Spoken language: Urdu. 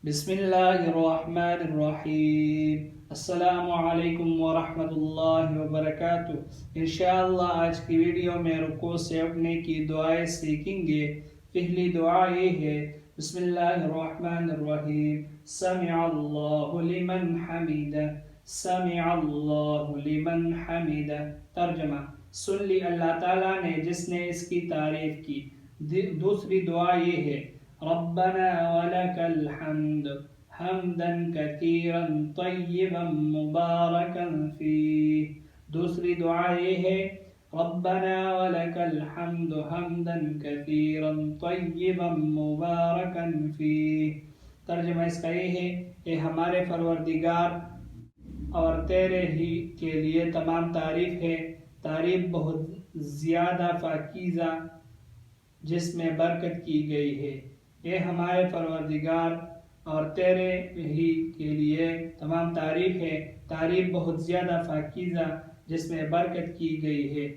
بسم اللہ الرحمن الرحیم۔ السلام علیکم ورحمۃ اللہ وبرکاتہ۔ انشاءاللہ آج کی ویڈیو میں رکوع سے اٹھنے کی دعائیں سیکھیں گے۔ پہلی دعا یہ ہے، بسم اللہ الرحمن الرحیم، سمع اللہ لمن حمدہ، سمع اللہ لمن حمدہ۔ ترجمہ: سن لی اللہ تعالیٰ نے جس نے اس کی تعریف کی۔ دوسری دعا یہ ہے، ربنا ولک الحمد حمدا کثیرا طیبا مبارکا فیہ۔ دوسری دعا یہ ہے، ربنا ولک الحمد حمدا کثیرا طیبا مبارکا فیہ۔ ترجمہ اس کا یہ ہے، اے ہمارے پروردگار، اور تیرے ہی کے لیے تمام تعریف ہے، تعریف بہت زیادہ پاکیزہ جس میں برکت کی گئی ہے۔ اے ہمارے پروردگار، اور تیرے ہی کے لیے تمام تعریف ہے، تعریف بہت زیادہ پاکیزہ جس میں برکت کی گئی ہے۔